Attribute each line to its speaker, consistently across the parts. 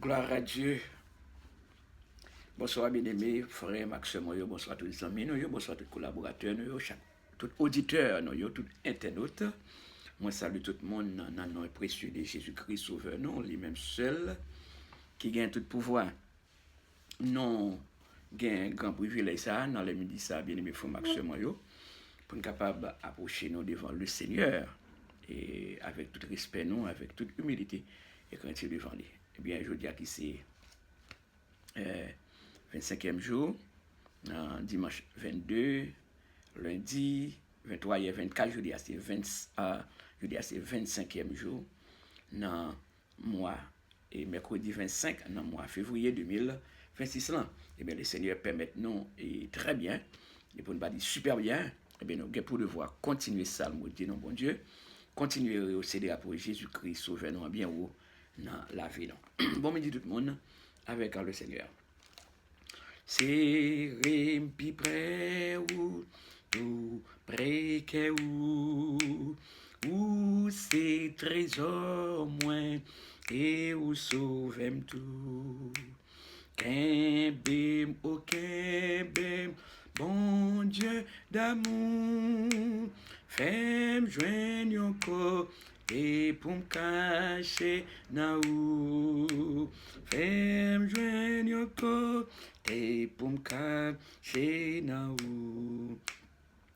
Speaker 1: Gloire à Dieu. Bonsoir, bien-aimés, frères Maxime, bonsoir tous les amis, bonsoir tous les collaborateurs, tout auditeur, tout internaute. Moi, salue tout le monde dans le nom précieux de Jésus-Christ, Sauveur, non, lui-même seul, qui gagne tout pouvoir. Non, gagne grand privilège ça, dans le midi, ça, bien-aimés, frères Maxime, pour être capable d'approcher nous devant le Seigneur, et avec tout respect, non, avec toute humilité, et quand il est devant lui. Eh bien, je dis à qui c'est 25e jour, dimanche 22, lundi 23 et 24, je dis à c'est 25e jour, dans mois, et mercredi 25, dans mois février 2026. Eh bien, le Seigneur permet nous, et très bien, et pour ne pas dire super bien, eh bien, nous avons pour devoir continuer ça, nous disons, non, bon Dieu, continuer à céder pour Jésus-Christ, sauver nous bien haut dans la vie. Bon midi tout le monde, avec le Seigneur. C'est pi près ou près que ou c'est trésor moins et ou sauvem tout. Kembem, oh kembem, bon Dieu d'amour, fais-moi joindre encore et pour me cacher na ou, fais-moi joindre encore et pour me cacher na ou.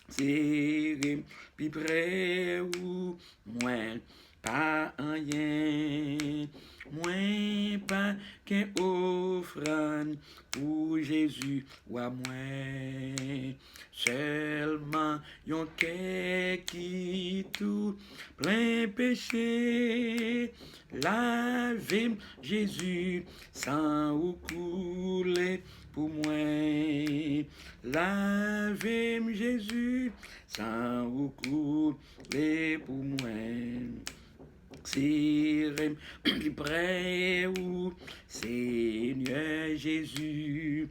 Speaker 1: C'est plus près ou moins pas rien, moins pas qu'un offrande pour Jésus ou à moi. Seulement yon qui tout plein péché, lave Jésus sans ou couler pour moi. Lave Jésus sans ou couler pour moi. C'est plus près ou Seigneur Jésus.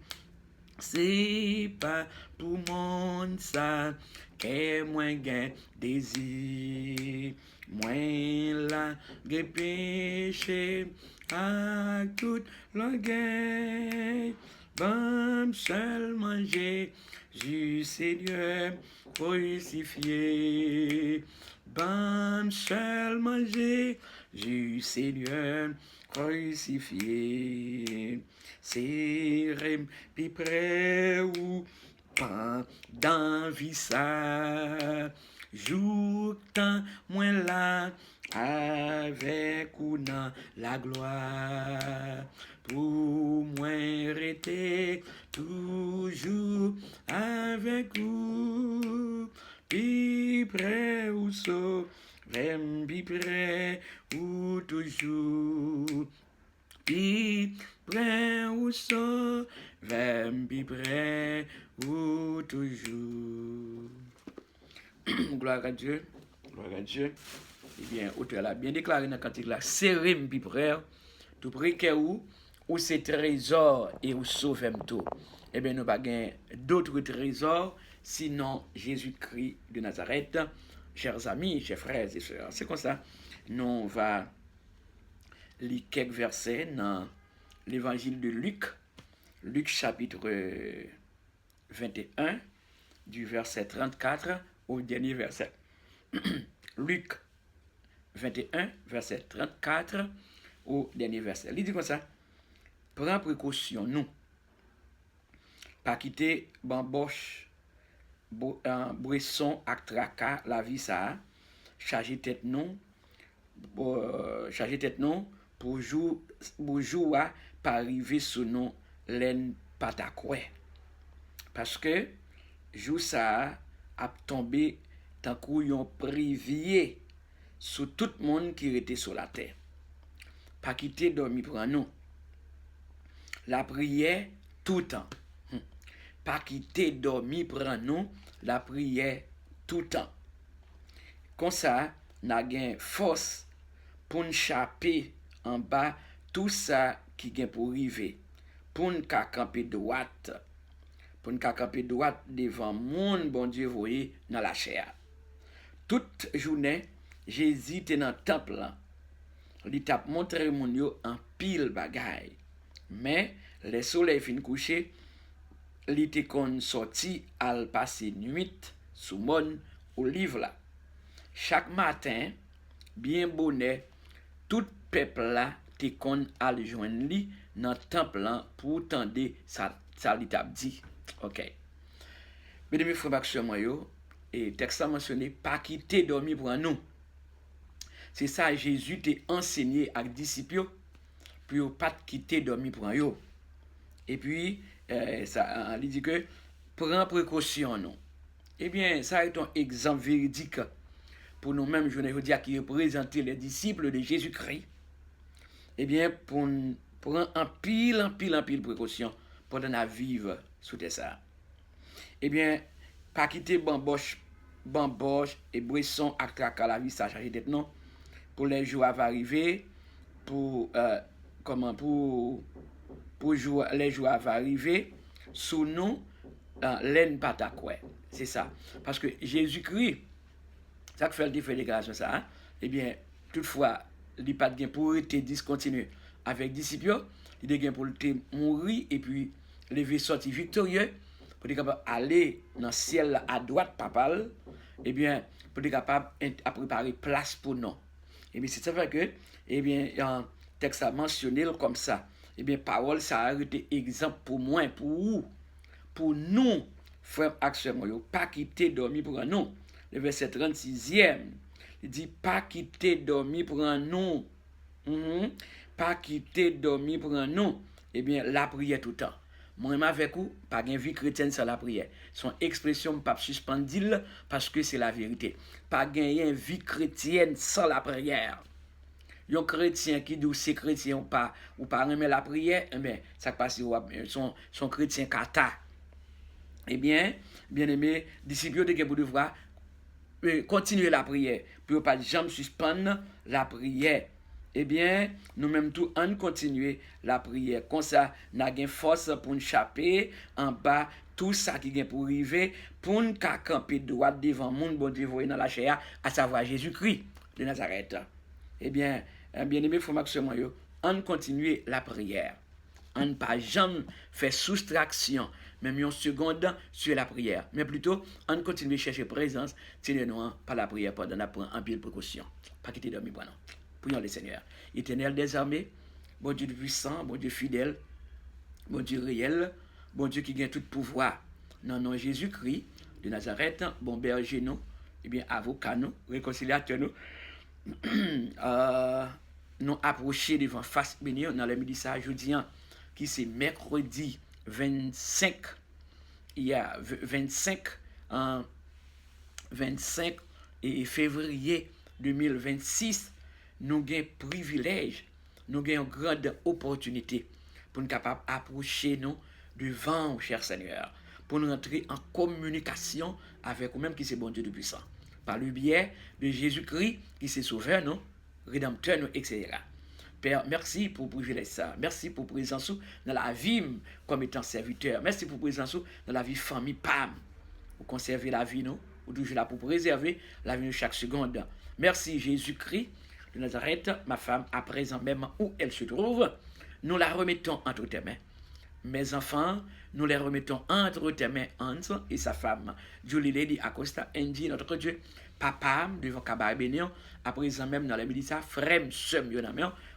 Speaker 1: C'est pas pour monde ça que moi gain désir. Moi là que péché à toute la gain. Bon seulement Jésus Seigneur crucifié. Bon seulement Jésus Seigneur crucifié. C'est plus près ou pas dans vie ça. Jour tant moins là avec ou dans la gloire. Pour moi rester toujours avec vous. Puis près ou so, même puis près ou toujours. Puis près ou so, même puis près ou toujours. Gloire à Dieu, gloire à Dieu. Eh bien, auteur l'a bien déclaré dans le cantique là, serré puis près, tout près que ou c'est trésor et ou sauvem tout. Eh bien, nous pas d'autres trésors sinon Jésus-Christ de Nazareth. Chers amis, chers frères et sœurs, c'est comme ça. Nous va lire quelques versets dans l'évangile de Luc, Luc chapitre 21, du verset 34 au dernier verset. Luc 21, verset 34 au dernier verset. Il dit comme ça, prends précaution, nous, pas quitter bamboche, bresson, ak traka, la vie ça, charger tête nous, pour jour pas arriver sous nous, laine patakoué. Parce que, jour ça, a tombé tant qu'on privier sur tout le monde qui était sur la terre. Pas quitter dormir pour nous. La prière tout le temps. Pas quitter dormir pour nous. La prière tout le temps. Comme ça, nous avons force pour nous chaper en bas tout ça qui est pour arriver. Pour nous camper droite. Pour nous camper droite devant mon bon Dieu voyé dans la chair. Toute journée, Jésus était dans le temple. Il t'a montré mon yo en pile bagay. Mais le soleil fin couché, li te kon sorti al passer nuit sous mon olive là. Chaque matin, bien bonnet, tout peuple là te kon al joindre li dans temple là pour tendre ça li t'a dit. OK. Mesdames et frères, moi yo, et texte a mentionné pas quitter dormir pour nous. C'est ça Jésus t'a enseigné à disciples pour pas quitter dormir pour eux. Et puis ça il dit que prends précaution non. Eh bien, ça est un exemple véridique pour nous-mêmes, je veux dire, qui représentent les disciples de Jésus-Christ. Eh bien, pour prendre en pile précaution pendant la vivre sous ça. Eh bien, pas quitter bamboche et bresson à traque à la vie, ça charge d'être non. Pour les jours à arriver, pour les jours à arriver, sous nous, l'aine pas ta quoi. C'est ça. Parce que Jésus-Christ, ça fait le fait déclaration ça, hein? Eh bien, toutefois, il n'y a pas de gain pour te discontinuer avec disciples, il y a gain pour te mourir et puis lever sortir victorieux pour être capable d'aller dans le ciel à droite papal, eh bien, pour être capable de préparer place pour nous. Eh bien, c'est ça fait que, eh bien, un texte a mentionné comme ça. Eh bien, parole, ça a été exemple pour moi, pour nous, frères et pas quitter dormir pour nous. Le verset 36e, il dit pas quitter dormir pour nous. Pas quitter dormir pour nous. Eh bien, la prière tout le temps. Moi, avec vous, pas de vie chrétienne sans la prière. Son expression pas suspendue parce que c'est la vérité. Pas de vie chrétienne sans la prière. Un chrétien qui dit c'est chrétien ou pas aimer la prière, eh bien, ça passe son chrétien kata. Eh bien, bien-aimé, disciples de vous devoir continuer la prière, pour ne pas jamais suspendre la prière. Eh bien, nous-mêmes tout en continuer la prière. Comme ça, nous avons force pour nous échapper en bas tout ça qui vient pour arriver, pour nous camper droit devant le monde, bon Dieu, dans la chair, à savoir Jésus-Christ de Nazareth. Eh bien, bien-aimé, frère, on continue la prière. On ne pas jamais faire soustraction, même une seconde sur la prière. Mais plutôt, on continue à chercher présence, c'est nous par la prière, pendant qu'on prend en pile précaution. Pas quitter dormir, bon non. Prions le Seigneur. Éternel des armées, bon Dieu puissant, bon Dieu fidèle, bon Dieu réel, bon Dieu qui gagne tout pouvoir. Dans nom Jésus-Christ de Nazareth, bon berger nous, eh bien avocat nous, réconciliateur nous, nous approcher devant face bénie dans le midi ça jeudi qui c'est mercredi 25 il y a 25 et février 2026 nous avons privilège, nous avons une grande opportunité pour nous capables d'approcher nous devant, cher Seigneur, pour nous entrer en communication avec vous-même qui c'est bon Dieu de puissant. Par le biais de Jésus-Christ qui s'est sauveur, nous, rédempteur, nous, etc. Père, merci pour privilège ça. Merci pour présence dans la vie comme étant serviteur. Merci pour présence dans la vie famille PAM. Pour conserver la vie, nous. Ou toujours là pour préserver la vie de chaque seconde. Merci Jésus-Christ de Nazareth, ma femme, à présent même où elle se trouve. Nous la remettons entre tes mains. Mes enfants, nous les remettons entre tes mains, Hans et sa femme, Julie Lady Acosta, Andy, notre Dieu, papa, devant Kabar Bénion, à présent même dans la méditation, frère, soeur,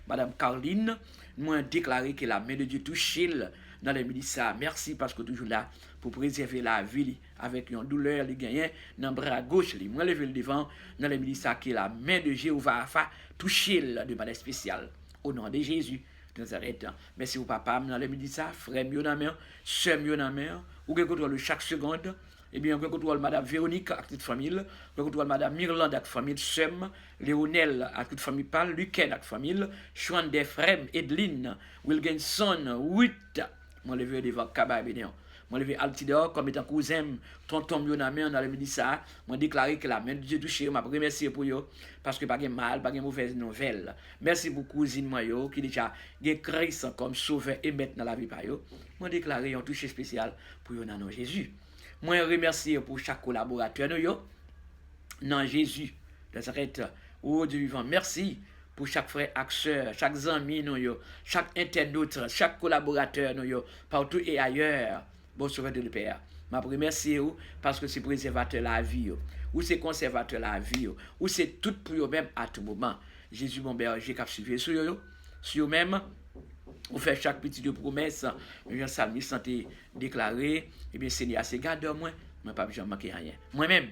Speaker 1: Madame Caroline, nous avons déclaré que la main de Dieu touche dans les méditation. Merci parce que toujours là pour préserver la vie avec une douleur, les gagnants, dans le bras gauche, moi lever le devant, dans les méditation, que la main de Jéhovah touche de manière spéciale. Au nom de Jésus. Nazareth. Merci au papa, dans le midi ça, frère mieux dans mer, soeur mieux dans mer, ou que contrôle chaque seconde, et bien que contrôle madame Véronique à toute famille, que contrôle madame Mirlande à toute famille, Sem, Léonel à toute famille Pal, Luquen à toute famille, Chouan des frères, Edline, Wilkinson, Witt, moi levé devant Kabaï Bénéon. Moi levé Altidor comme étant cousin, tonton mieux dans mer dans le midi ça, moi déclaré que la main de Dieu touché, m'a remercié pour yo parce que pas de mal, pas de mauvaise nouvelle. Merci beaucoup cousine moi yo qui déjà gen Christ comme sauveur et maître dans la vie pa yo. Moi déclaré un touché spécial pour yo dans nom Jésus. Moi remercier pour chaque collaborateur yo dans Jésus. Nazareth, oh Dieu vivant, merci pour chaque frère acteur, chaque ami, chaque internaute, chaque collaborateur, partout et ailleurs. Bon sauveur de Père. Je remercie vous parce que c'est préservateur la vie, ou c'est conservateur la vie, ou c'est tout pour vous-même à tout moment. Jésus, mon berger, qui a suivi sur vous-même. Vous faites chaque petite promesse, Jean Salmi santé déclaré, et bien Seigneur, c'est gardeur moi, moi pas besoin manquer rien. Moi-même,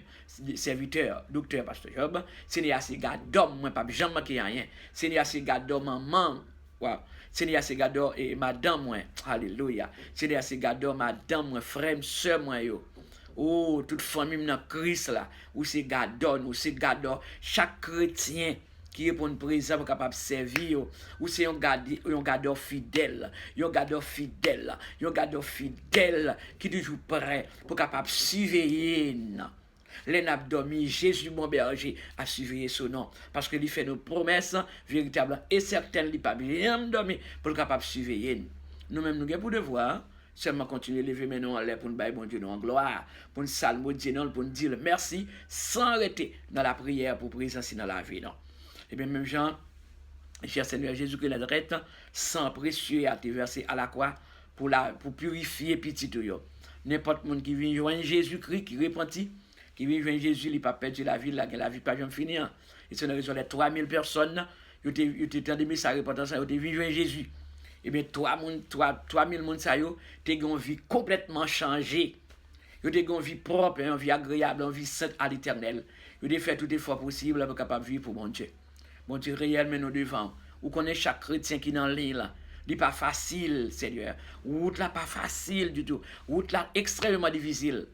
Speaker 1: serviteur, docteur, pasteur Job, Seigneur, c'est gardeur, moi pas besoin manquer rien. Seigneur, c'est gardeur maman, wow. Seigneur, c'est gardeur et madame moi, alléluia. Seigneur, c'est gardeur madame moi, frère, soeur moi yo. Oh, toute famille dans Christ là, ou c'est gardeur, ou c'est gardeur, chaque chrétien qui est pour une présence capable de servir, ou c'est un gardeur fidèle, un gardeur fidèle, qui est toujours prêt pour capable de surveiller. Les n'a dormi, Jésus mon berger a surveillé son nom, parce qu'il fait nos promesses véritables et certaines, il n'a pas bien dormi pour capable de surveiller. Nous-mêmes, nous avons pour devoir seulement continuer à lever mes noms en l'air pour nous bailler bon Dieu en gloire, pour nous salmodier, pour nous dire merci, sans arrêter dans la prière pour présenter dans la vie. Non? Et bien, même Jean, cher Seigneur Jésus-Christ Nazareth, sang précieux a été versé à la croix pour purifier petit tout. N'importe qui qui vient joindre Jésus-Christ, qui repentit, qui vient joindre Jésus, il n'a pas perdu la vie, la vie pas jamais finie. Et c'est une raison de 3000 personnes, ils ont entendu sa repentance, ils ont vu joindre Jésus. Et bien, 3000 personnes, ils ont une vie complètement changée. Ils ont une vie propre, une vie agréable, une vie sainte à l'éternel. Ils ont fait tout effort possible pour capable vivre pour mon Dieu. Mon Dieu réel, mais nous devant. Ou connaît chaque chrétien qui est dans l'île là. Il n'est pas facile, Seigneur. Route là pas facile du tout. Route là extrêmement difficile.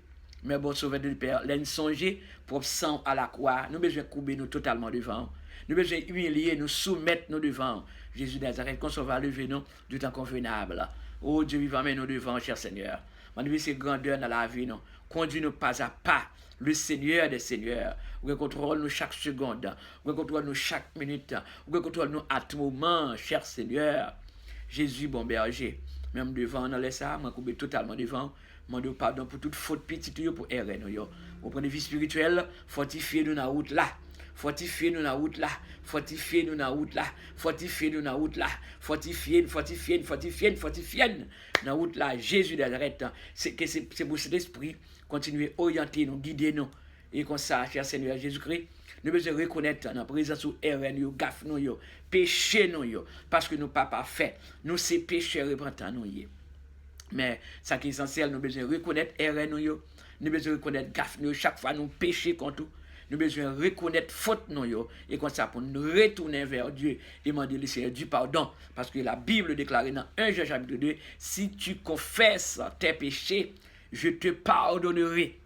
Speaker 1: Mais bon, sauveur de Père, l'en songer pour sang à la croix. Nous besoin couper nous totalement devant. Nous besoin humilier, nous soumettre nous devant. Jésus de Nazareth, qu'on va lever nous du temps convenable. Oh Dieu vivant, mais nous devant, cher Seigneur. Mon c'est grandeur dans la vie, non. Conduis-nous pas à pas. Le Seigneur des Seigneurs, vous contrôlez-nous chaque seconde, vous contrôlez-nous chaque minute, vous contrôlez-nous à tout moment, cher Seigneur. Jésus, bon berger, même devant, on laisse ça, moi, couper totalement devant, moi, de pardon pour toute faute petite, pour errer, nous, vous prenez vie spirituelle, fortifiez-nous dans la route là. Fortifiez-nous dans la route là, fortifiez-nous dans la route là, fortifiez-nous dans la route là, fortifiez dans la route là, Jésus d'Azareth, c'est pour cet esprit, continuer à orienter nous, guider nous, et comme ça, cher Seigneur Jésus-Christ, nous devons reconnaître dans la présence où RN, gaffe nous, péché nous, parce que nous pas parfaits, nous c'est péché repentant nous. Mais ça qui est essentiel, nous devons reconnaître RN nous devons reconnaître gaffe nous, chaque fois nous péché contre tout. Nous besoin reconnaître faute nous et comme ça pour nous retourner vers Dieu et demander le Seigneur du pardon parce que la Bible déclare dans 1 Jean chapitre 2 si tu confesses tes péchés je te pardonnerai.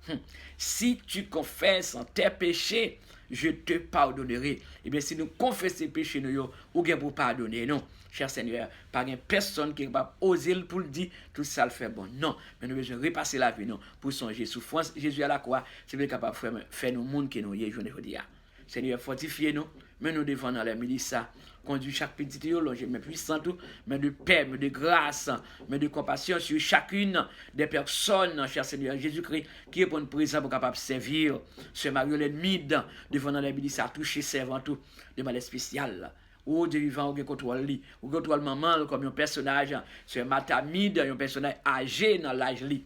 Speaker 1: Si tu confesses tes péchés je te pardonnerai. Et bien si nous confessons les péchés nous ou bien pour pardonner non cher Seigneur, pas une personne qui va oser pour le dire, tout ça le fait bon. Non, mais nous devons repasser la vie, non, pour songer souffrance. Jésus à la croix, c'est bien capable de faire nous monde qui nous y est, je ne veux dire. Seigneur, fortifiez-nous, mais nous devons dans la milice, conduire chaque petite théologie, mais puissant tout, mais de paix, mais de grâce, mais de compassion sur chacune des personnes, cher Seigneur Jésus-Christ, qui est pour une présence pour capable de servir. Ce Mariolène Mide, devant dans la milice, à toucher, servant tout, de manière spéciale. Ou Dieu vivant, ou contrôle li, ou contrôle maman comme un personnage, c'est Matamide, un personnage âgé dans l'âge li.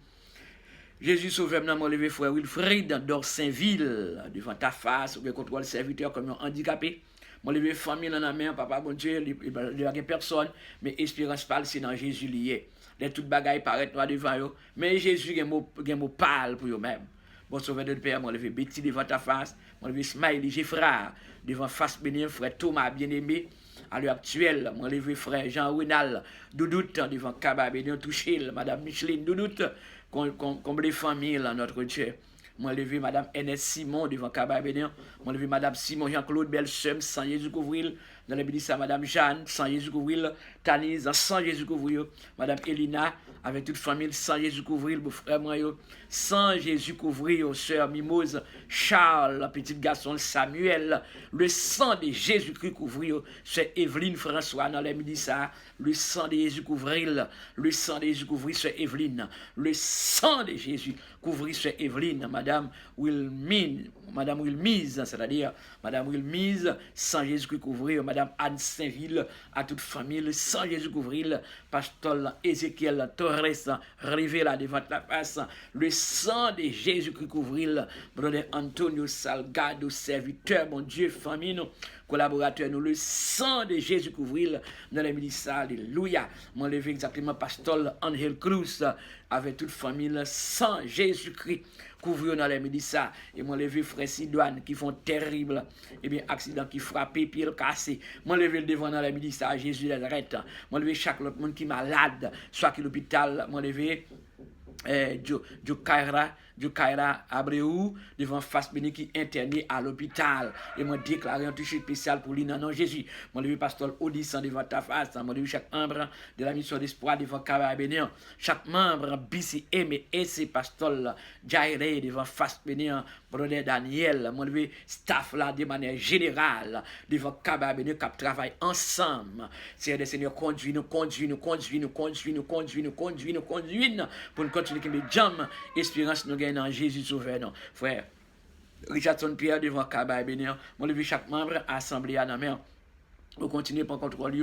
Speaker 1: Jésus sauve maintenant mon levé frère Wilfrid d'Orsainville, devant ta face, ou contrôle serviteur comme un handicapé. Mon levé famille dans la main, papa bon Dieu, il n'y a personne, mais espérance parle, c'est dans Jésus lié. Les toutes bagailles paraissent noir devant eux, mais Jésus a un mot parle pour eux-mêmes. Bon sauveur de Père, mon levé Betty devant ta face, mon levé Smiley, j'ai frère, devant face béni, frère Thomas bien-aimé, à l'heure actuelle, mon levé frère Jean-Renal, Doudoute, devant Kaba béni, touché, madame Micheline, Doudoute, comme les familles, notre Dieu. Moi, levé Madame N.S. Simon devant Kaba Bénin. Moi, levé Madame Simon Jean-Claude Belsem, sans Jésus Couvril. Dans la bénisse à Madame Jeanne, sans Jésus Couvril. Tanise, sans Jésus Couvril. Madame Elina, avec toute famille, sans Jésus Couvril. Mon frère, moi, sans Jésus Couvril. Sœur Mimose, Charles, petit garçon Samuel. Le sang de Jésus-Christ Couvril. C'est Evelyne François dans la bénisse. Le sang de Jésus Couvril. Le sang de Jésus Couvril, c'est Evelyne. Le sang de Jésus Couvril, c'est Evelyne. Madame Wilmise, c'est-à-dire Madame Wilmise, sans Jésus-Christ couvrir, Madame Anne Saint-Ville, à toute famille, sans Jésus couvrir, pasteur Ézéchiel Torres, rêvé là devant la face, le sang de Jésus-Christ couvrir, brother Antonio Salgado, serviteur, mon Dieu, famille, nous, collaborateurs, nous, le sang de Jésus couvrir dans les ministères, alléluia. Moi, levé exactement pasteur Angel Cruz, avec toute famille, sans Jésus-Christ, couvrir dans les ministères. Et moi, levé frère Sidoine, qui font terrible, et bien, accident qui frappe, pied cassé. Moi, levé devant dans les ministères, Jésus les arrête. Moi, levé chaque autre monde qui est malade, soit qui est l'hôpital, moi, levé du Kaira Abreu devant face béni qui interné à l'hôpital et moi déclaré un touché spécial pour lui dans nom Jésus. Moi le pasteur Odyssan devant ta face, moi le chaque membre de la mission d'espoir devant Kaira béni, chaque membre BCM et ses pasteur Jairé devant face béni, brother Daniel, moi le staff là de manière générale devant Kaira béni qui travaille ensemble. Seigneur des Seigneurs, conduis nous pour nous continuer qui me jam espérance nous gagne en Jésus sauveur non frère Richardson Pierre devant Kabaye Bénéan moi le chaque membre assemblée à la main on continue par contrôle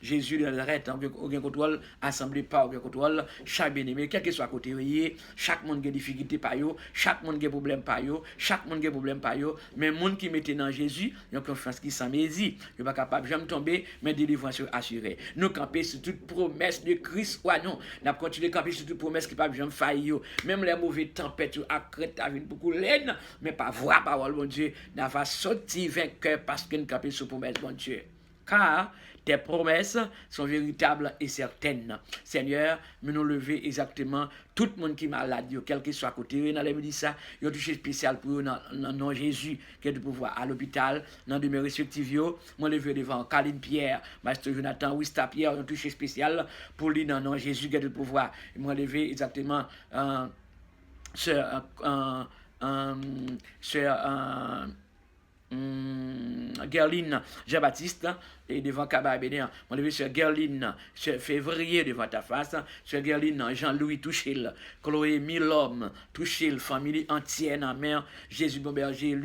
Speaker 1: Jésus l'arrête aucun contrôle assemblée pas aucun contrôle chaque bien-aimé quel que soit côté chaque monde a difficulté par yo chaque monde a problème par yo chaque monde a problème par yo mais monde qui mettait dans Jésus il y a confiance qui sans mésie il pas capable jamais tomber mais délivrance assurée nous camper sur toute promesse de Christ ou non n'a continuer camper sur toute promesse qui pas jamais faillir même les mauvais tempêtes à crête avec beaucoup laine mais pas voir parole bon Dieu n'a va sortir vainqueur parce qu'il camper sur promesse bon Dieu. Car tes promesses sont véritables et certaines. Seigneur, nous lever exactement tout le monde qui est malade, quel que soit côté, dans les médecins, il y a touché spécial pour eux dans Jésus, qui est de pouvoir à l'hôpital, dans de mes respectifs, moi lever devant Caline Pierre, Master Jonathan, Wista Pierre, il y a touché spécial pour lui dans Jésus, qui est de pouvoir, moi lever exactement Gerline Jean-Baptiste et devant Kabaye Bénéan. Mon levé sur Gerline février devant ta face, sur Gerline Jean-Louis Touchil, Chloé Milhomme Touchil, famille entière en mer, Jésus Bomberger,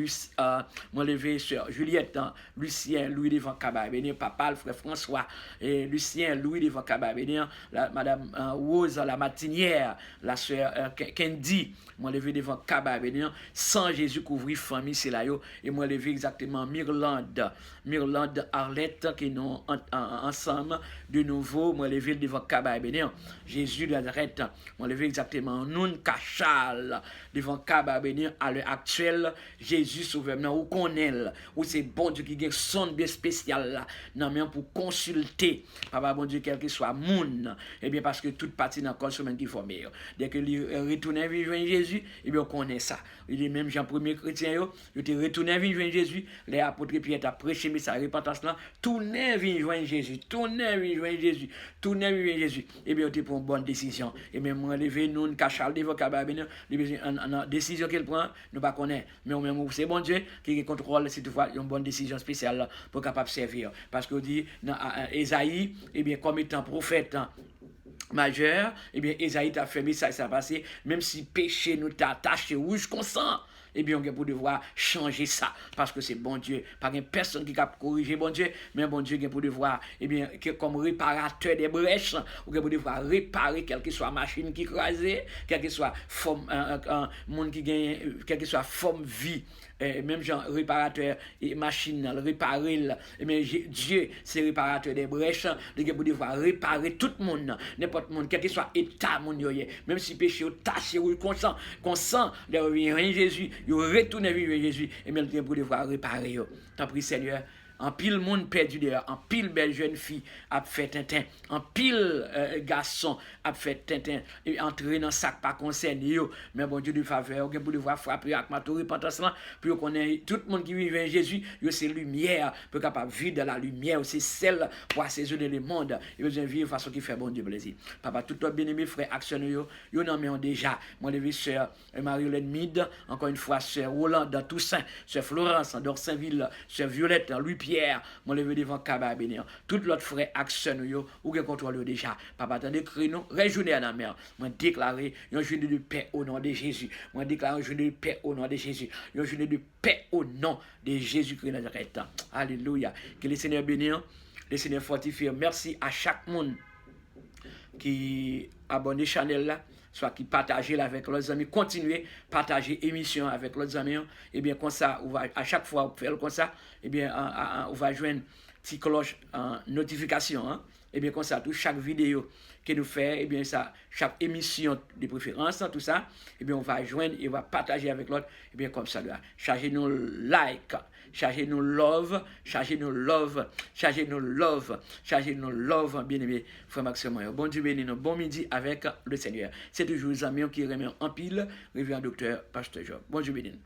Speaker 1: mon levé sur Juliette, Lucien Louis devant Kabaye Bénéan, papa le frère François, et Lucien Louis devant Kabaye Bénéan, madame Rose la Matinière, la sœur Kendi, mon levé devant Kabaye Bénéan, sans Jésus couvrir famille c'est là yo, et moi levé exactement Mirlande Arlette qui nous ensemble de nouveau moi levé devant Kabaye Bénéan Jésus de Nazareth moi levé exactement nous Cachal devant Kabaye Bénéan à l'heure actuelle Jésus sauveur ou connaît ou c'est bon Dieu qui gagne son bien spécial là non mais pour consulter papa bon Dieu quel que soit monde et bien parce que toute partie dans corps semaine qui formé dès que il retourner vivre Jésus et bien on connaît ça il est même Jean premier chrétien yo était retourner vivre Jésus les apôtres Pierre a prêché mais ça repentance là tourner vivre joindre Jésus tourner vivre joindre Jésus tourner vivre Jésus et bien on pour une bonne décision et même moi lever nous Cachal devant Kabaye Bénéan une décision qu'il prend nous pas connaît mais on même c'est bon Dieu qui contrôle si toutefois une bonne décision spéciale pour capable servir parce que dit dans Ésaïe et bien comme étant prophète majeur et bien Ésaïe t'a fait ça ça passé même si péché nous t'a attaché rouge consent eh bien on a pour devoir changer ça parce que c'est bon Dieu pas une personne qui capable corriger bon Dieu mais bon Dieu qui pour devoir eh bien comme réparateur des brèches ou pour devoir réparer quelle que soit machine qui crasée quelle que soit forme monde qui gagne quelle que soit forme vie même genre réparateur et machine réparer mais Dieu c'est réparateur des brèches il pour devoir réparer tout le monde n'importe monde quel que soit état monde même si péché ou taché ou consent de revenir Jésus il retourne vivre Jésus et même pour devoir réparer tant prie Seigneur en pile monde perdu d'ailleurs en pile belle jeune fille a fait tintin en pile garçon a fait tintin et entrer dans sac pas concerné yo mais bon Dieu de faveur on pour devoir frapper avec ma repentance là puis qu'on est tout le monde qui vit en Jésus yo c'est lumière pour capable vivre dans la lumière c'est celle pour assaisonner le monde et besoin vivre façon qui fait bon Dieu plaisir papa tout toi bien-aimé frère actionne yo non mais on déjà mon levé sœur Marie-Hélène Mide encore une fois sœur Roland dans Toussaint sœur Florence dans Saint-Ville sœur Violette Louis Pierre, mon levé devant Kaba bénir. Tout l'autre frère action yo ou gen contrôle déjà. Papa attendez cri nous, rejournez à la mer. Moi déclarer une journée de paix au nom de Jésus. Moi déclarer une journée de paix au nom de Jésus. Une journée de paix au nom de Jésus-Christ Nazareth. Alléluia. Que le Seigneur bénisse, le Seigneur fortifie. Merci à chaque monde qui abonne channel là, soit qui partage avec leurs amis, continuez partager émission avec leurs amis, et bien comme ça, on va, à chaque fois on fait comme ça, et bien on va joindre petite cloche notification, hein, et bien comme ça, tout chaque vidéo que nous fait, et bien ça, chaque émission de préférence, tout ça, et bien on va joindre et on va partager avec l'autre, et bien comme ça, chargez-nous like, chargez-nous love, chargez-nous love, chargez-nous love, chargez-nous love, bien aimé, frère Maxime. Bon Dieu béni, bon midi avec le Seigneur. C'est toujours les amis qui remet en pile, révérend docteur Pasteur Job. Bon Dieu béni.